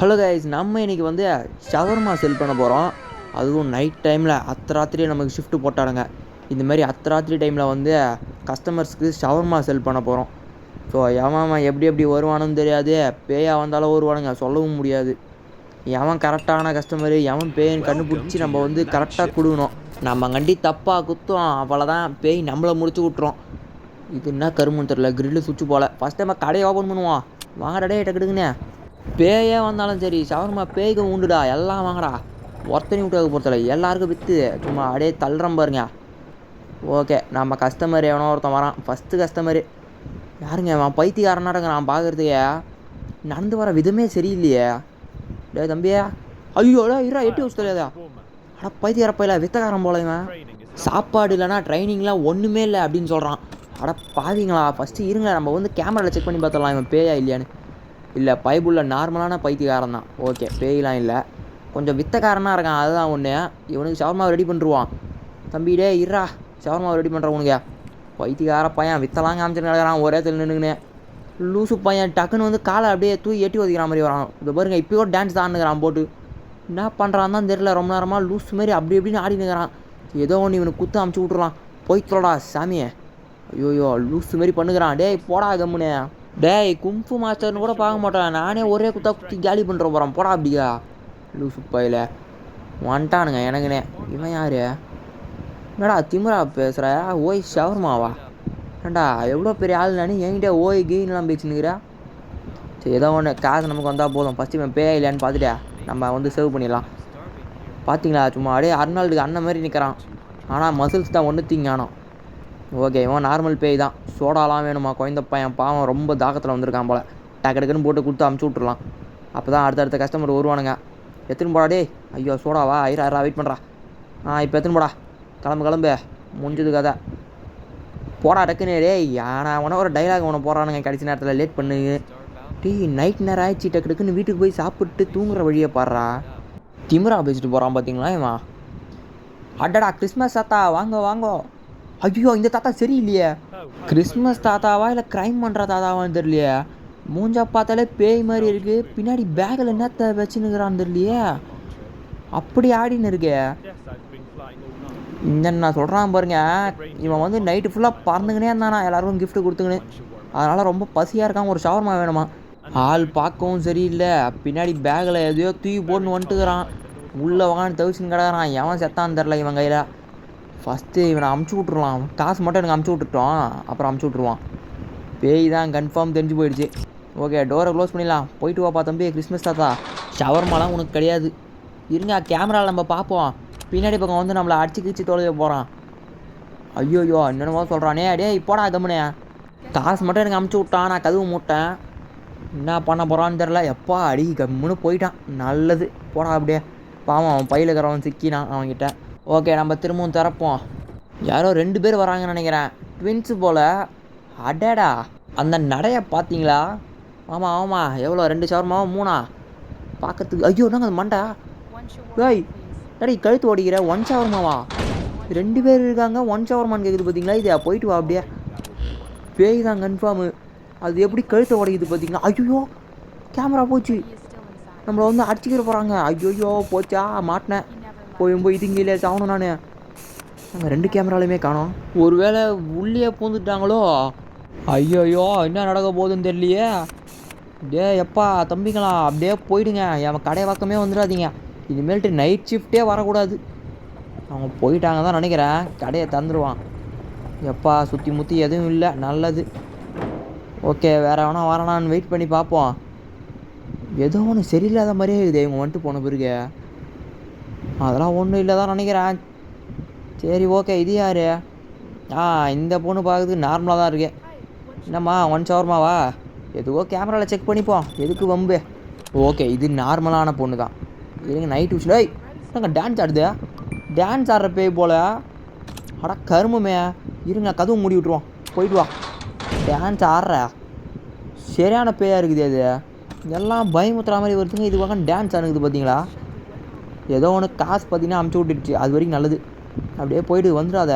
Hello guys, நம்ம இன்றைக்கி வந்து ஷவர்மா செல் பண்ண போகிறோம். அதுவும் நைட் டைமில் அர்த்தராத்திரியே நமக்கு ஷிஃப்ட்டு போட்டாடுங்க. இந்தமாரி அர்த்தராத்திரி டைமில் வந்து கஸ்டமர்ஸ்க்கு ஷவர்மா செல் பண்ண போகிறோம். ஸோ எவன் எப்படி வருவானுன்னு தெரியாது. பேயாக வந்தாலும் வருவானுங்க, சொல்லவும் முடியாது. எவன் கரெக்டான கஸ்டமரு, எவன் பேயின்னு கண்டுபிடிச்சி நம்ம வந்து கரெக்டாக கொடுக்கணும். நம்ம கண்டி தப்பாக குத்தோம், அவ்வளோதான், பேய் நம்மளை முடிச்சு விட்றோம். இது என்ன கருமுன்னு தெரில, கிரில்லு சுவிட்சு போல். ஃபஸ்ட் டைம் கடையை ஓப்பன் பண்ணுவான். வாங்கடா டே டக்குடுங்கண்ணே. பேயே வந்தாலும் சரி, ஷவர்மா பேய்க்கு உண்டுடா, எல்லாம் வாங்கடா. ஒருத்தனையும் விட்டு பொறுத்தல, எல்லாருக்கும் விற்று சும்மா அப்படியே தள்ளுறோம் பாருங்க. ஓகே, நம்ம கஸ்டமர் எவனோ ஒருத்தன் வரான். ஃபஸ்ட்டு கஸ்டமரு யாருங்க அவன்? பைத்தியக்காரனாடங்க நான் பார்க்குறதுக்கே. நடந்து வர விதமே சரியில்லையே. டே தம்பியா, ஐயோடா இரா எட்டி வச்சு தெரியாதா? ஆனால் பைத்தியக்காரப்பையில வித்தக்காரன் போல இவன். சாப்பாடு இல்லைனா ட்ரைனிங்லாம் ஒன்றுமே இல்லை அப்படின்னு சொல்கிறான். அட பாவீங்களா, ஃபஸ்ட்டு இருங்க, நம்ம வந்து கேமராவில் செக் பண்ணி பார்த்துடலாம் இவன் பேயா இல்லையான்னு. இல்லை, பைபிளில் நார்மலான பைத்தியக்காரன் தான். ஓகே, பேயெலாம் இல்லை, கொஞ்சம் வித்தக்காரனாக இருக்கான், அதுதான் ஒன்று. இவனுக்கு ஷவர்மாவை ரெடி பண்ணிருவான். தம்பிடே இருறா, ஷவர்மாவை ரெடி பண்ணுற உனக்கு. பைத்தியக்கார பையன் வித்தலாம் காமிச்சுன்னு கிடக்கிறான் ஒரே தெரு நின்றுங்கன்னு. லூசு பையன் டக்குன்னு வந்து காலை அப்படியே தூக்கி எட்டி ஒதுக்கிற மாதிரி வரான். இது பாருங்க, இப்போயோ டான்ஸ் தான்னுக்கிறான் போட்டு. என்ன பண்ணுறான் தான் தெரில, ரொம்ப நேரமாக லூஸ் மாதிரி அப்படி எப்படின்னு ஆடினுக்கிறான். ஏதோ ஒன்று இவனுக்கு குத்து அமுச்சு விட்ருலாம். போய்த்தோடா சாமியை. ஐயோயோ லூஸ் மாரி பண்ணுகிறான். டேய் போடா கம்முன்னு. டேய் கும்ஃபு மாஸ்டர்னு கூட பார்க்க மாட்டேன், நானே ஒரே குத்தி காலி பண்ணுற போகிறான். போடா அப்படியா லூசு பையில. வந்துட்டானுங்க எனக்குனே. இவன் யார்? என்னடா திமிரா பேசுகிற? ஓய் ஷவர்மாவா? ஏண்டா எவ்வளோ பெரிய ஆள் நானே, என்கிட்ட ஓய் கெயின்லாம் பேச்சுன்னுக்கிறா. சரி, ஏதோ ஒன்று காசு நமக்கு வந்தால் போதும். ஃபஸ்ட்டு இவன் பேயா இல்லையான்னு பார்த்துட்டே நம்ம வந்து சேவ் பண்ணிடலாம். பார்த்தீங்களா, சும்மா அப்படியே அர்னால்டுக்கு அண்ணன் மாதிரி நிற்கிறான். ஆனால் மசில்ஸ் தான் ஒன்று திங்கானோம். ஓகே, இவன் நார்மல் பேய் தான். சோடாலாம் வேணுமா? குழந்த பையன் பாவம் ரொம்ப தாக்கத்தில் வந்திருக்கான் போல். டக்குன்னு போட்டு கொடுத்து அமுச்சு விட்ருலாம். அப்போ தான் அடுத்தடுத்த கஸ்டமர் வருவானுங்க. எத்தனை போடா டே? ஐயோ சோடாவா? ஐரா வெயிட் பண்ணுறா. இப்போ எத்தனை போடா? கிளம்பு முடிஞ்சது கதை. போடா டக்குன்னு. டேய் ஆனால் உன ஒரு டைலாக் ஒன்று போடுறானுங்க கடைசி நேரத்தில், லேட் பண்ணு. டீ நைட் நேரம் ஆயிடுச்சு, டக்குன்னு வீட்டுக்கு போய் சாப்பிட்டு தூங்குற வழியை பாடுறா. திமிரா பேசிட்டு போகிறான் பார்த்தீங்களா இவன். அடடா கிறிஸ்மஸ் தாத்தா வாங்கோ. ஐயோ இந்த தாத்தா சரியில்லையே. கிறிஸ்மஸ் தாத்தாவா இல்லை க்ரைம் பண்ணுற தாத்தாவான்னு தெரியலையே. மூஞ்சா பார்த்தாலே பேய் மாதிரி இருக்குது. பின்னாடி பேக்கில் என்னத்தை வச்சுன்னுக்கிறான்னு தெரியலையே. அப்படி ஆடின்னு இருக்கே. இந்த நான் சொல்கிறான் பாருங்க, இவன் வந்து நைட்டு ஃபுல்லாக பறந்துக்கினே இருந்தானா, எல்லாருக்கும் கிஃப்ட்டு கொடுத்துக்கினு. அதனால் ரொம்ப பசியாக இருக்கான், ஒரு ஷவர்மா வேணுமா. ஆள் பார்க்கவும் சரியில்லை. பின்னாடி பேக்கில் எதையோ தூக்கி போட்டுன்னு வந்துட்டுக்கிறான். உள்ளே வாங்கன்னு தவிச்சுன்னு கிடக்கிறான். எவன் செத்தான்னு தெரில இவன் கையில். ஃபஸ்ட்டு இவனை அமுச்சு விட்ருலாம். காசு மட்டும் எனக்கு அமுச்சு விட்டுட்டோம், அப்புறம் அமுச்சு விட்ருவான். பேய் தான் கன்ஃபார்ம் தெரிஞ்சு போயிடுச்சு. ஓகே, டோரை க்ளோஸ் பண்ணிடலாம். போயிட்டு வாப்பா தம்பி கிறிஸ்மஸ் தாத்தா. ஷவர்மாலாம் உனக்கு கிடையாது. இருங்க, கேமராவில் நம்ம பார்ப்போம். பின்னாடி பக்கம் வந்து நம்மளை அடிச்சு கிச்சு தொலைய போகிறான். ஐயோயோ என்னென்னமோ சொல்கிறானே. டே இப்போடா கம்முனே. காசு மட்டும் எனக்கு அமுச்சு விட்டான், நான் கதவு மூட்டேன். என்ன பண்ண போகிறான்னு தெரில. எப்பா அடி கம்முன்னு போயிட்டான். நல்லது, போடா அப்படியே. பாவம் அவன் பையில் இருக்கிறவன் சிக்கினான் அவன்கிட்ட. ஓகே, நம்ம திரும்பவும் திறப்போம். யாரோ 2 பேர் வராங்கன்னு நினைக்கிறேன், ட்வின்ஸு போல். அடடா அந்த நடையை பார்த்தீங்களா? ஆமாம் எவ்வளோ? 2 ஷவர்மாவா 3 பார்க்கறதுக்கு? ஐயோ நாங்கள் அது மண்டா. ஏய் டேடி கழுத்து ஓடிக்கிற. 1 ஷவர்மாவா? 2 பேர் இருக்காங்க, 1 ஷவர்மான்னு கேட்குது பார்த்தீங்களா? இது போயிட்டு வா அப்படியே. பேய் தான் கன்ஃபார்மு. அது எப்படி கழுத்தை உடைக்குது பார்த்தீங்களா? ஐயோ கேமரா போச்சு. நம்மளை வந்து அடிச்சுக்கிற போகிறாங்க. ஐயோயோ போச்சா, மாட்டினேன். போய் இதுங்கிலே சாகணும் நான். நாங்கள் 2 கேமராலையுமே காணோம். ஒருவேளை உள்ளே பூந்துட்டாங்களோ? ஐயோயோ என்ன நடக்க போகுதுன்னு தெரியலையே. டே எப்பா தம்பிங்களா, அப்படியே போயிடுங்க. என் கடை பக்கமே வந்துடாதீங்க. இனிமேல்ட்டு நைட் ஷிஃப்ட்டே வரக்கூடாது. அவங்க போயிட்டாங்க தான் நினைக்கிறேன். கடையை தந்துடுவான். எப்பா சுற்றி முற்றி எதுவும் இல்லை, நல்லது. ஓகே, வேறு எவனா வரானான்னு வெயிட் பண்ணி பார்ப்போம். ஏதோ ஒன்று சரியில்லாத மாதிரியே இருக்குது இவங்க வந்துட்டு போன பிறகு. அதெல்லாம் ஒன்றும் இல்லை தான் நினைக்கிறேன். சரி ஓகே, இது யார்? இந்த பொண்ணு பார்க்குறதுக்கு நார்மலாக தான் இருக்கு. என்னம்மா 1 ஷவர்மாவா? எதுவோ கேமராவில் செக் பண்ணிப்போம், எதுக்கு வம்பு. ஓகே, இது நார்மலான பொண்ணு தான். இருங்க நைட் விஷயம். ஏய் நாங்கள் டான்ஸ் ஆடுது. டான்ஸ் ஆடுற பேய் போல். அடா கருமமே. இருங்க கதவு மூடி விட்ருவோம், போயிட்டு வா. டான்ஸ் ஆடுற சரியான பேயாக இருக்குது அது. எல்லாம் பயமுத்துற மாதிரி வருதுங்க. இது பக்கம் டான்ஸ் ஆடுக்குது பார்த்தீங்களா? ஏதோ ஒன்று காசு பார்த்தீங்கன்னா அமுச்சு விட்டுடுச்சு, அது வரைக்கும் நல்லது. அப்படியே போயிட்டு வந்துடாத.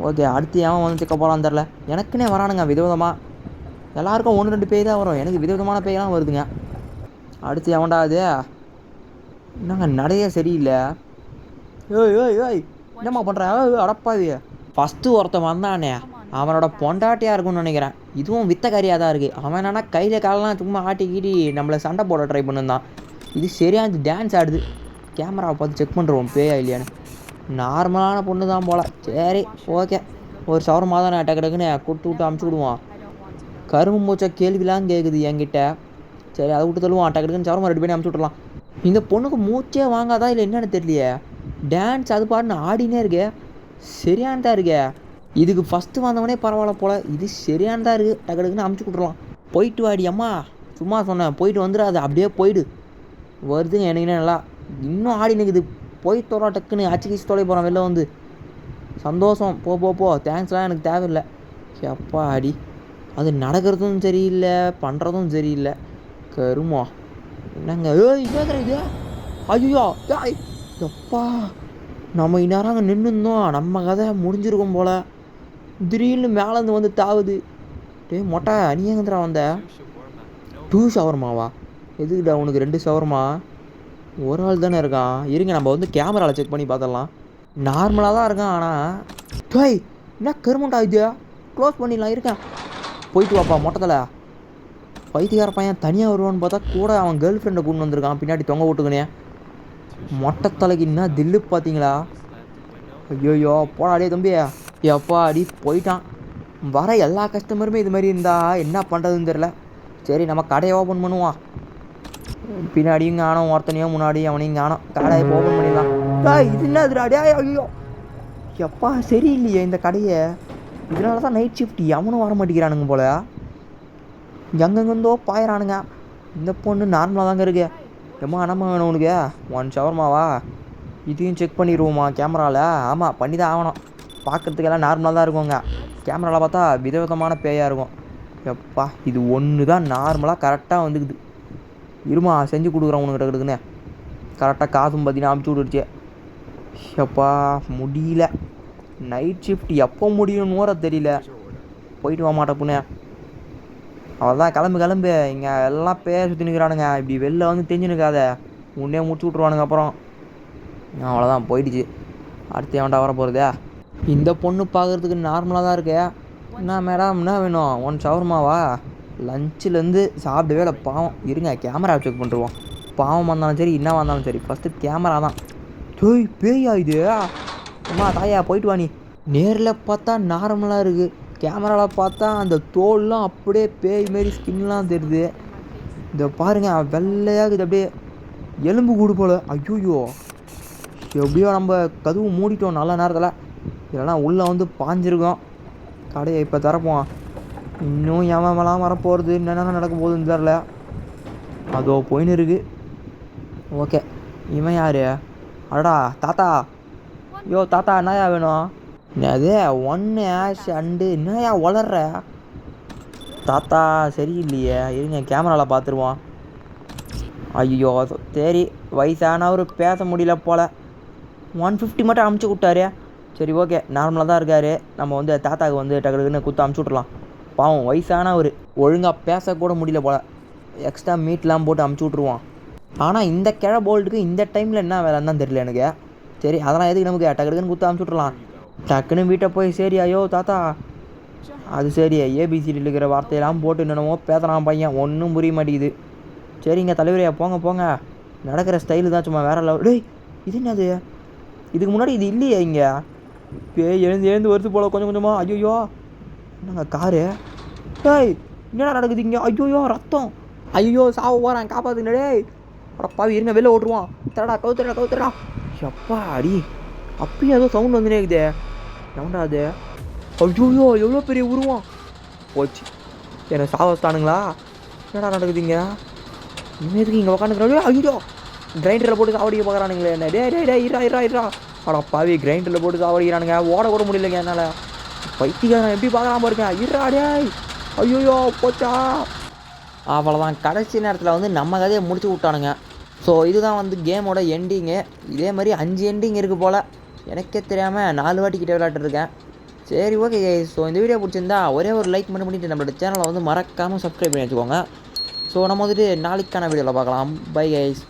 ஓகே, அடுத்து ஏன் வந்து செக்க போகலான்னு தெரில. எனக்குன்னே வரானுங்க விதவிதமாக. எல்லாருக்கும் 1-2 பேய் தான் வரும், எனக்கு விதவிதமான பேயெல்லாம் வருதுங்க. அடுத்து எவன்டா அது? என்னங்க நடைய சரியில்லை. ஏய் ஏய் ஏய் என்னம்மா பண்ணுற? அடப்பாவி. ஃபஸ்ட்டு ஒருத்தன் வந்தானே அவனோட பொண்டாட்டியாக இருக்கும்னு நினைக்கிறேன். இதுவும் வித்தக்காரியாக தான் இருக்குது. அவன் என்னன்னா கையில் காலெலாம் சும்மா ஆட்டி கீட்டி நம்மளை சண்டை போட ட்ரை பண்ணிருந்தான். இது சரியாக டான்ஸ் ஆடுது. கேமராவை பார்த்து செக் பண்ணுறோம் பேயா இல்லையான்னு. நார்மலான பொண்ணு தான் போல். சரி ஓகே, ஒரு ஷவர்மா தான் நான் டக்குன்னு கொடுத்து விட்டு அமுச்சு விடுவான். கரும்பு மூச்சை கேள்விலாம் கேட்குது என்கிட்ட. சரி அதை விட்டு தள்ளுவான். டக்குன்னு ஷவர்மா ரெடி பண்ணி அமுச்சு விட்றலாம். இந்த பொண்ணுக்கு மூச்சே வாங்காதா இல்லை என்னென்னு தெரியலையே. டான்ஸ் அது பாட்டுன்னு ஆடினே இருக்கே. சரியானதாக இருக்கே. இதுக்கு ஃபஸ்ட்டு வந்தவனே பரவாயில்ல போல். இது சரியானதாக இருக்குது. டக்குன்னு அமுச்சு விட்றலாம். போயிட்டு வாடி அம்மா. சும்மா சொன்னேன் போயிட்டு வந்துடாது. அப்படியே போயிடு. வருதுங்க எனக்குன்னே நல்லா. இன்னும் ஆடி நிற்குது. போய் தோறா டக்குன்னு அச்சு தொலை போகிறான் வெளில வந்து. சந்தோஷம். போ போ போ. தேங்க்ஸ்லாம் எனக்கு தேவையில்லை. எப்பா அடி. அது நடக்கிறதும் சரியில்லை, பண்ணுறதும் சரியில்லை. கருமா என்னங்க இது? ஐயோ எப்பா, நம்ம இந்நேரம் அங்கே நின்று இருந்தோம் நம்ம கதை முடிஞ்சிருக்கும் போல். திடீர்னு மேலேருந்து வந்து தாவுது. டே மொட்டை நீ எங்கேந்திரா வந்த? 2 ஷவர்மாவா? எதுக்குடா உனக்கு 2 ஷவர்மா? ஒரு ஆள் தானே இருக்கான். இருங்க நம்ம வந்து கேமராவில் செக் பண்ணி பார்த்துடலாம். நார்மலாக தான் இருக்கான். ஆனால் டேய் என்ன கருமண்டா இது? க்ளோஸ் பண்ணிடலாம். இருக்கேன் போயிட்டு வாப்பா மொட்டத்தில். பைத்தியார பையன் தனியாக வருவான்னு பார்த்தா கூட அவன் கேர்ள் ஃப்ரெண்டை கொண்டு வந்திருக்கான் பின்னாடி தொங்க விட்டுக்கினே. மொட்டைத்தலைக்கு என்ன தில்லு பார்த்தீங்களா? ஐயோயோ போடாடே தம்பி. எப்பா அடி போயிட்டான். வர எல்லா கஸ்டமருமே இது மாதிரி இருந்தால் என்ன பண்ணுறதுன்னு தெரில. சரி நம்ம கடையை ஓப்பன் பண்ணுவான். பின்னாடியும் காணும் ஒருத்தனையும் முன்னாடி அவனையும் காணும். கடையை ஓப்பன் பண்ணிடலாம். இது என்ன இதுடா? ஐயோ எப்பா சரியில்லையே இந்த கடையை. இதனால தான் நைட் ஷிஃப்ட் எவனும் வர மாட்டேங்கிறானுங்க போல். எங்கெங்கேருந்தோ பாயிறானுங்க. இந்த பொண்ணு நார்மலாக தாங்க இருக்கு. எம்மா என்னம்மா வேணும் உனக்கு? 1 ஷவர்மாவா? இதையும் செக் பண்ணிடுவோமா கேமராவில்? ஆமாம் பண்ணி தான் ஆகணும். பார்க்குறதுக்கெல்லாம் நார்மலாக தான் இருக்குங்க. கேமராவில் பார்த்தா விதவிதமான பேயாக இருக்கும். எப்பா இது ஒன்று தான் நார்மலாக கரெக்டாக வந்துக்குது. இருமா செஞ்சு கொடுக்குறேன் உனக்கு கிடக்குதுன்னு. கரெக்டாக காசும் பார்த்தீங்கன்னா அமுச்சு விட்டுருச்சு. எப்பா முடியல. நைட் ஷிஃப்ட் எப்போ முடியும்னு வர தெரியல. போயிட்டு வர மாட்டேப்புண்ணே. அவள் தான் கிளம்பு. இங்கே எல்லாம் பேர் சுற்றி நிற்கிறானுங்க. இப்படி வெளில வந்து தெரிஞ்சு நிற்காத. முன்னே முடிச்சு விட்ருவானுங்க. அப்புறம் அவ்வளோதான் போயிடுச்சு. அடுத்து எவன்டா வர போகிறதே? இந்த பொண்ணு பார்க்குறதுக்கு நார்மலாக தான் இருக்கு. என்ன மேடம் என்ன வேணும்? 1 ஷவர்மாவா? லஞ்சிலேருந்து சாப்பிடவே இல்லை பாவம். இருங்க கேமரா செக் பண்ணிருவோம். பாவம் வந்தாலும் சரி என்ன வந்தாலும் சரி ஃபஸ்ட்டு கேமரா தான். டேய் பேயா இது? அம்மா தாயா போயிட்டு வா நீ. நேரில் பார்த்தா நார்மலாக இருக்குது. கேமராவில் பார்த்தா அந்த தோல்லாம் அப்படியே பேய் மாரி ஸ்கின்லாம் தெரியுது. இதை பாருங்க வெள்ளையாகுது அப்படியே எலும்பு கூடு போல். ஐயோயோ எப்படியோ நம்ம கதவு மூடிட்டோம் நல்ல நேரத்தில். இல்லைனா உள்ளே வந்து பாஞ்சிருக்கோம். கடையை இப்போ திறப்போம். இன்னும் எவன்லாம் வரப்போகிறது என்னென்ன நடக்க போகுதுன்னு தெரில. அதோ போயின்னு இருக்குது. ஓகே இவன் யார்? அடடா தாத்தா. யோ தாத்தா என்னயா வேணும்? அது 1 ஆஷ் அண்டு என்னையா வளர்ற? தாத்தா சரியில்லையே. இருங்க கேமராவில் பார்த்துருவோம். ஐயோ சரி வயசானவர் பேச முடியல போல். 150 மட்டும் அமுச்சு விட்டாரு. சரி ஓகே நார்மலாக தான் இருக்கார். நம்ம வந்து தாத்தாவுக்கு வந்து டக்குன்னு குத்து அமுச்சு விட்றலாம். பாவம் வயசானவர் ஒழுங்காக பேசக்கூட முடியல போல். எக்ஸ்ட்ரா மீட்லாம் போட்டு அமுச்சு விட்ருவோம். ஆனால் இந்த கிழ போல்ட்டுக்கு இந்த டைமில் என்ன வேலைன்னு தான் தெரியல எனக்கு. சரி அதெல்லாம் எதுக்கு நமக்கு டக்குன்னு குத்து அமுச்சு விட்றலாம். டக்குன்னு வீட்டை போய் சரி ஐயோ தாத்தா அது சரி ஏபிசிடியில் இருக்கிற வார்த்தையெல்லாம் போட்டு என்னென்னமோ பேசுகிறான் பையன். ஒன்றும் புரிய மாட்டேங்குது. சரிங்க தலைவரையா போங்க. நடக்கிற ஸ்டைலு தான் சும்மா வேறு லெவல். டேய் இது என்னது? இதுக்கு முன்னாடி இது இல்லையே இங்கே. எழுந்து வருது போல் கொஞ்சம் கொஞ்சமாக. ஐயோயோ என்னங்க காரு? டேய் என்னடா நடக்குது இங்கே? ஐயோயோ ரத்தம். ஐயோ சாவ போகிறான் காப்பாற்றுங்க. டேய் அடப்பாவி இருங்க வெளில ஓட்டுருவான். தரடா கவுத்துறா. எப்பா அடி அப்பயும் ஏதோ சவுண்ட் வந்துனே இருக்குதே. எவன்டா அது? ஐயோயோ எவ்வளோ பெரிய உருவம். போச்சு என்ன சாவஸ்தானுங்களா? என்னடா நடக்குதுங்க? இவன் எதுக்கு இங்கே உக்காந்துக்கிறான்? ஐயோ கிரைண்டரில் போட்டு சாவடிக்க பார்க்குறானுங்களே என்ன? டே இரா அடா பாவி கிரைண்டரில் போட்டு சாவடிக்கிறானுங்க. ஓட கூட முடியலைங்க என்னால். பைத்தியக்காரன் எப்படி பார்க்கலாம் பாருங்க. இரா டே ஐயோயோ போச்சா. அவ்வளோதான் கடைசி நேரத்தில் வந்து நம்ம கதையை முடிச்சு விட்டானுங்க. ஸோ இதுதான் வந்து கேமோட எண்டிங்கு. இதே மாதிரி 5 எண்டிங் இருக்குது போல். எனக்கே தெரியாமல் 4 வாட்டி கிட்டே விளையாட்டுருக்கேன். சரி ஓகே ஸோ இந்த வீடியோ பிடிச்சிருந்தா ஒரே ஒரு லைக் மட்டும் பண்ணிவிட்டு நம்மளோட சேனலை வந்து மறக்காமல் சப்ஸ்கிரைப் பண்ணி வச்சுக்கோங்க. ஸோ நம்ம வந்துட்டு நாளைக்கான வீடியோவில் பார்க்கலாம். Bye guys.